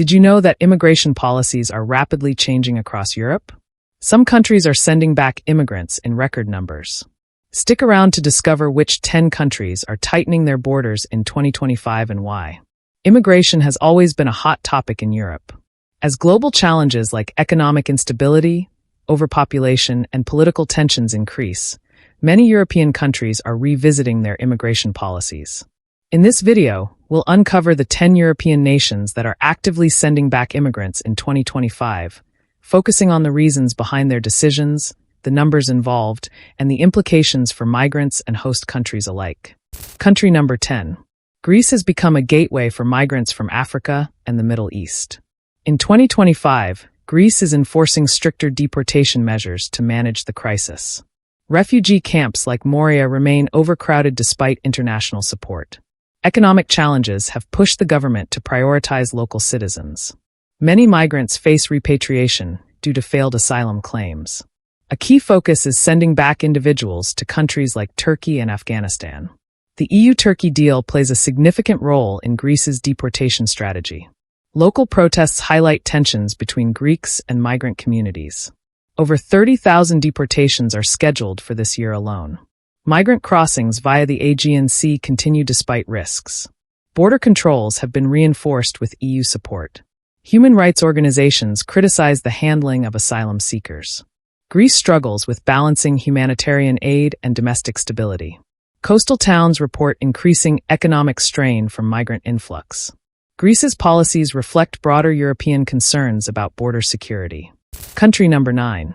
Did you know that immigration policies are rapidly changing across Europe? Some countries are sending back immigrants in record numbers. Stick around to discover which 10 countries are tightening their borders in 2025 and why. Immigration has always been a hot topic in Europe. As global challenges like economic instability, overpopulation, and political tensions increase, many European countries are revisiting their immigration policies. In this video, we'll uncover the 10 European nations that are actively sending back immigrants in 2025, focusing on the reasons behind their decisions, the numbers involved, and the implications for migrants and host countries alike. Country number 10. Greece has become a gateway for migrants from Africa and the Middle East. In 2025, Greece is enforcing stricter deportation measures to manage the crisis. Refugee camps like Moria remain overcrowded despite international support. Economic challenges have pushed the government to prioritize local citizens. Many migrants face repatriation due to failed asylum claims. A key focus is sending back individuals to countries like Turkey and Afghanistan. The EU-Turkey deal plays a significant role in Greece's deportation strategy. Local protests highlight tensions between Greeks and migrant communities. Over 30,000 deportations are scheduled for this year alone. Migrant crossings via the Aegean Sea continue despite risks. Border controls have been reinforced with EU support. Human rights organizations criticize the handling of asylum seekers. Greece struggles with balancing humanitarian aid and domestic stability. Coastal towns report increasing economic strain from migrant influx. Greece's policies reflect broader European concerns about border security. Country number 9.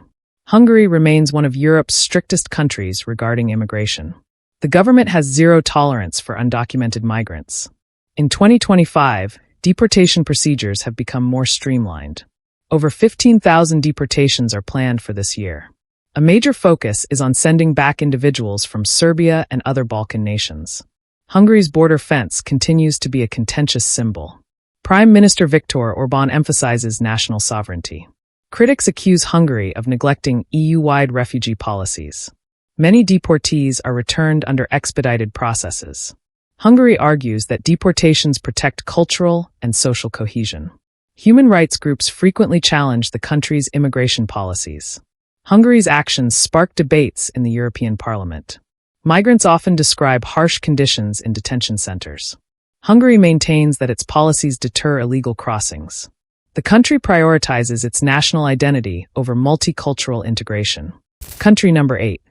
Hungary remains one of Europe's strictest countries regarding immigration. The government has zero tolerance for undocumented migrants. In 2025, deportation procedures have become more streamlined. Over 15,000 deportations are planned for this year. A major focus is on sending back individuals from Serbia and other Balkan nations. Hungary's border fence continues to be a contentious symbol. Prime Minister Viktor Orbán emphasizes national sovereignty. Critics accuse Hungary of neglecting EU-wide refugee policies. Many deportees are returned under expedited processes. Hungary argues that deportations protect cultural and social cohesion. Human rights groups frequently challenge the country's immigration policies. Hungary's actions spark debates in the European Parliament. Migrants often describe harsh conditions in detention centers. Hungary maintains that its policies deter illegal crossings. The country prioritizes its national identity over multicultural integration. Country number 8.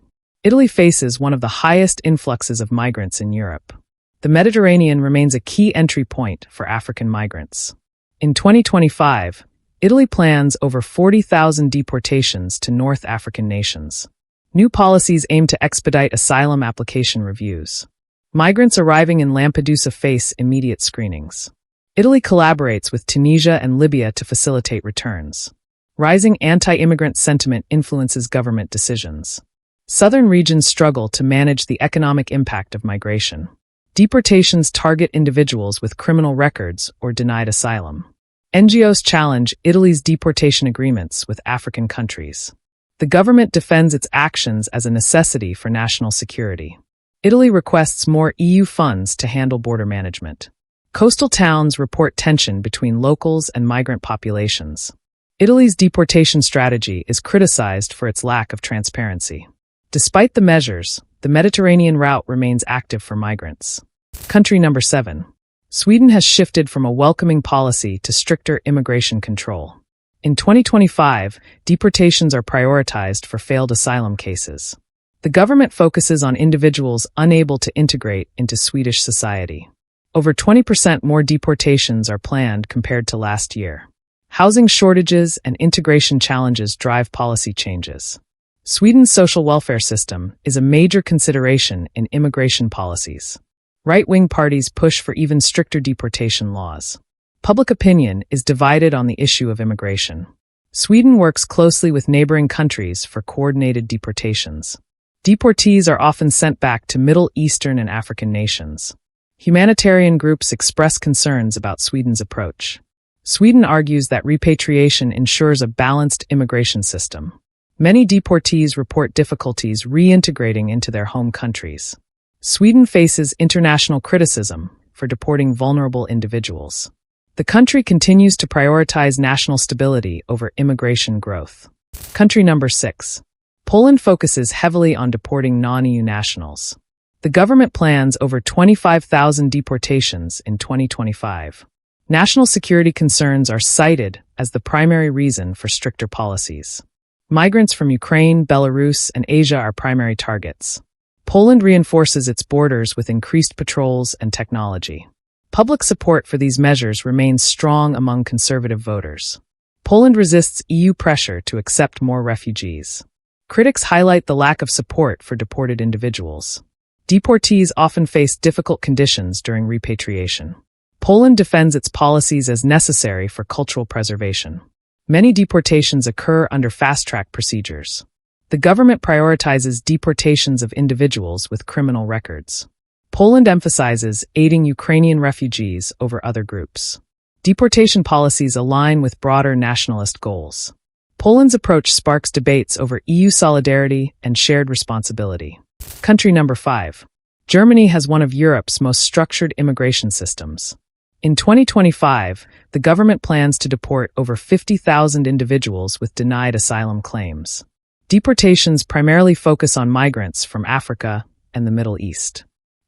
Italy faces one of the highest influxes of migrants in Europe. The Mediterranean remains a key entry point for African migrants. In 2025, Italy plans over 40,000 deportations to North African nations. New policies aim to expedite asylum application reviews. Migrants arriving in Lampedusa face immediate screenings. Italy collaborates with Tunisia and Libya to facilitate returns. Rising anti-immigrant sentiment influences government decisions. Southern regions struggle to manage the economic impact of migration. Deportations target individuals with criminal records or denied asylum. NGOs challenge Italy's deportation agreements with African countries. The government defends its actions as a necessity for national security. Italy requests more EU funds to handle border management. Coastal towns report tension between locals and migrant populations. Italy's deportation strategy is criticized for its lack of transparency. Despite the measures, the Mediterranean route remains active for migrants. Country number 7. Sweden has shifted from a welcoming policy to stricter immigration control. In 2025, deportations are prioritized for failed asylum cases. The government focuses on individuals unable to integrate into Swedish society. Over 20% more deportations are planned compared to last year. Housing shortages and integration challenges drive policy changes. Sweden's social welfare system is a major consideration in immigration policies. Right-wing parties push for even stricter deportation laws. Public opinion is divided on the issue of immigration. Sweden works closely with neighboring countries for coordinated deportations. Deportees are often sent back to Middle Eastern and African nations. Humanitarian groups express concerns about Sweden's approach. Sweden argues that repatriation ensures a balanced immigration system. Many deportees report difficulties reintegrating into their home countries. Sweden faces international criticism for deporting vulnerable individuals. The country continues to prioritize national stability over immigration growth. Country number 6. Poland focuses heavily on deporting non-EU nationals. The government plans over 25,000 deportations in 2025. National security concerns are cited as the primary reason for stricter policies. Migrants from Ukraine, Belarus, and Asia are primary targets. Poland reinforces its borders with increased patrols and technology. Public support for these measures remains strong among conservative voters. Poland resists EU pressure to accept more refugees. Critics highlight the lack of support for deported individuals. Deportees often face difficult conditions during repatriation. Poland defends its policies as necessary for cultural preservation. Many deportations occur under fast-track procedures. The government prioritizes deportations of individuals with criminal records. Poland emphasizes aiding Ukrainian refugees over other groups. Deportation policies align with broader nationalist goals. Poland's approach sparks debates over EU solidarity and shared responsibility. Country number 5. Germany has one of Europe's most structured immigration systems. In 2025, the government plans to deport over 50,000 individuals with denied asylum claims. Deportations primarily focus on migrants from Africa and the Middle East.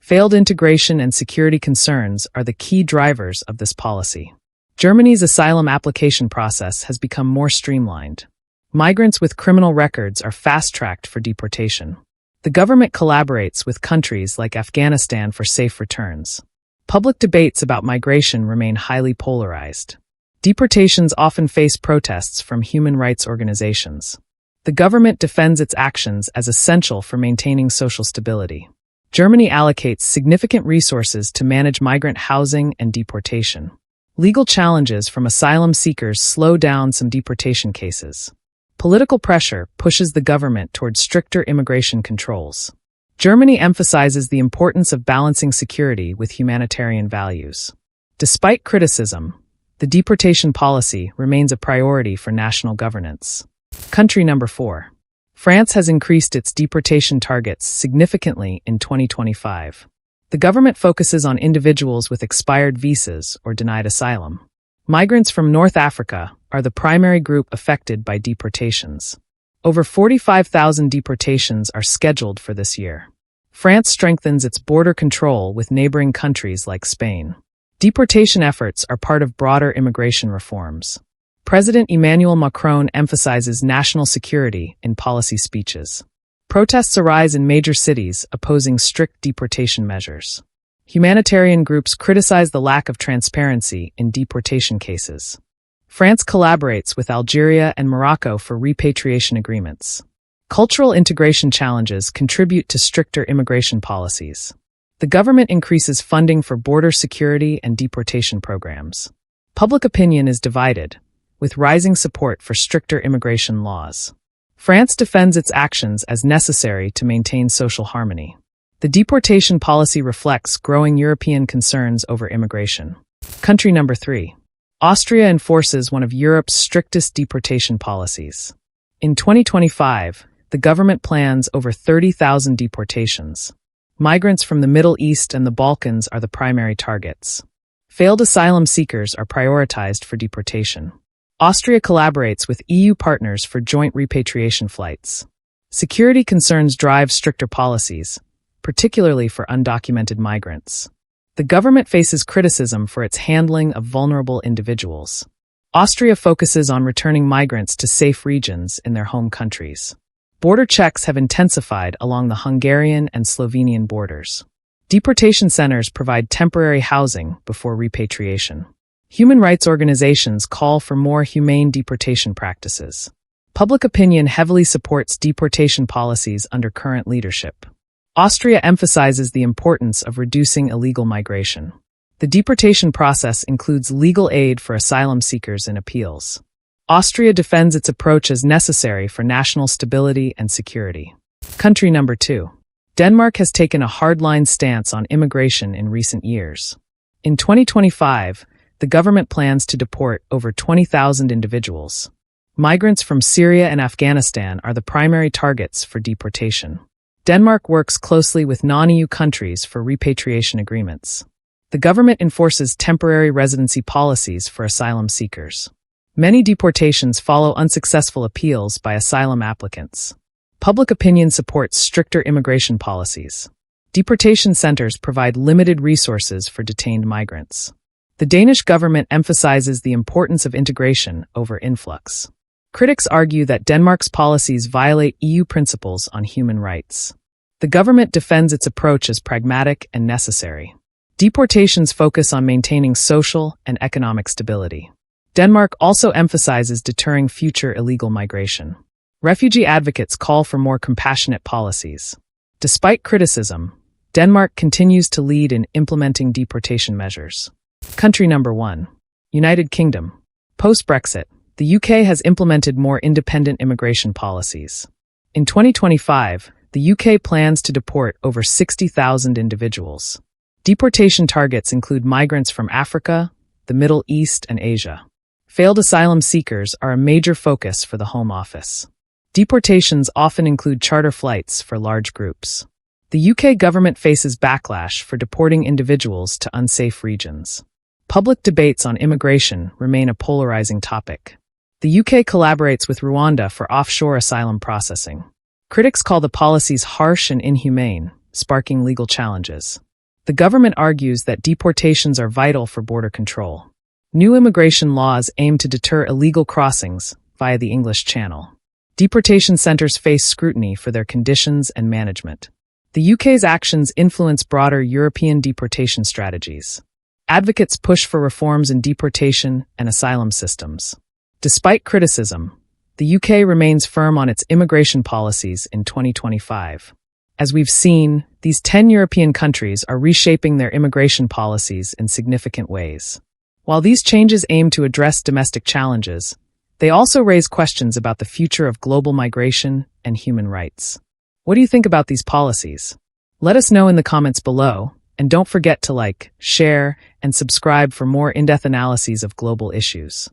Failed integration and security concerns are the key drivers of this policy. Germany's asylum application process has become more streamlined. Migrants with criminal records are fast-tracked for deportation. The government collaborates with countries like Afghanistan for safe returns. Public debates about migration remain highly polarized. Deportations often face protests from human rights organizations. The government defends its actions as essential for maintaining social stability. Germany allocates significant resources to manage migrant housing and deportation. Legal challenges from asylum seekers slow down some deportation cases. Political pressure pushes the government toward stricter immigration controls. Germany emphasizes the importance of balancing security with humanitarian values. Despite criticism, the deportation policy remains a priority for national governance. Country number 4. France has increased its deportation targets significantly in 2025. The government focuses on individuals with expired visas or denied asylum. Migrants from North Africa are the primary group affected by deportations. Over 45,000 deportations are scheduled for this year. France strengthens its border control with neighboring countries like Spain. Deportation efforts are part of broader immigration reforms. President Emmanuel Macron emphasizes national security in policy speeches. Protests arise in major cities opposing strict deportation measures. Humanitarian groups criticize the lack of transparency in deportation cases. France collaborates with Algeria and Morocco for repatriation agreements. Cultural integration challenges contribute to stricter immigration policies. The government increases funding for border security and deportation programs. Public opinion is divided, with rising support for stricter immigration laws. France defends its actions as necessary to maintain social harmony. The deportation policy reflects growing European concerns over immigration. Country number 3. Austria enforces one of Europe's strictest deportation policies. In 2025, the government plans over 30,000 deportations. Migrants from the Middle East and the Balkans are the primary targets. Failed asylum seekers are prioritized for deportation. Austria collaborates with EU partners for joint repatriation flights. Security concerns drive stricter policies, particularly for undocumented migrants. The government faces criticism for its handling of vulnerable individuals. Austria focuses on returning migrants to safe regions in their home countries. Border checks have intensified along the Hungarian and Slovenian borders. Deportation centers provide temporary housing before repatriation. Human rights organizations call for more humane deportation practices. Public opinion heavily supports deportation policies under current leadership. Austria emphasizes the importance of reducing illegal migration. The deportation process includes legal aid for asylum seekers and appeals. Austria defends its approach as necessary for national stability and security. Country number 2. Denmark has taken a hardline stance on immigration in recent years. In 2025, the government plans to deport over 20,000 individuals. Migrants from Syria and Afghanistan are the primary targets for deportation. Denmark works closely with non-EU countries for repatriation agreements. The government enforces temporary residency policies for asylum seekers. Many deportations follow unsuccessful appeals by asylum applicants. Public opinion supports stricter immigration policies. Deportation centers provide limited resources for detained migrants. The Danish government emphasizes the importance of integration over influx. Critics argue that Denmark's policies violate EU principles on human rights. The government defends its approach as pragmatic and necessary. Deportations focus on maintaining social and economic stability. Denmark also emphasizes deterring future illegal migration. Refugee advocates call for more compassionate policies. Despite criticism, Denmark continues to lead in implementing deportation measures. Country number 1. United Kingdom. Post-Brexit, the UK has implemented more independent immigration policies. In 2025, the UK plans to deport over 60,000 individuals. Deportation targets include migrants from Africa, the Middle East, and Asia. Failed asylum seekers are a major focus for the Home Office. Deportations often include charter flights for large groups. The UK government faces backlash for deporting individuals to unsafe regions. Public debates on immigration remain a polarizing topic. The UK collaborates with Rwanda for offshore asylum processing. Critics call the policies harsh and inhumane, sparking legal challenges. The government argues that deportations are vital for border control. New immigration laws aim to deter illegal crossings via the English Channel. Deportation centers face scrutiny for their conditions and management. The UK's actions influence broader European deportation strategies. Advocates push for reforms in deportation and asylum systems. Despite criticism, the UK remains firm on its immigration policies in 2025. As we've seen, these 10 European countries are reshaping their immigration policies in significant ways. While these changes aim to address domestic challenges, they also raise questions about the future of global migration and human rights. What do you think about these policies? Let us know in the comments below, and don't forget to like, share, and subscribe for more in-depth analyses of global issues.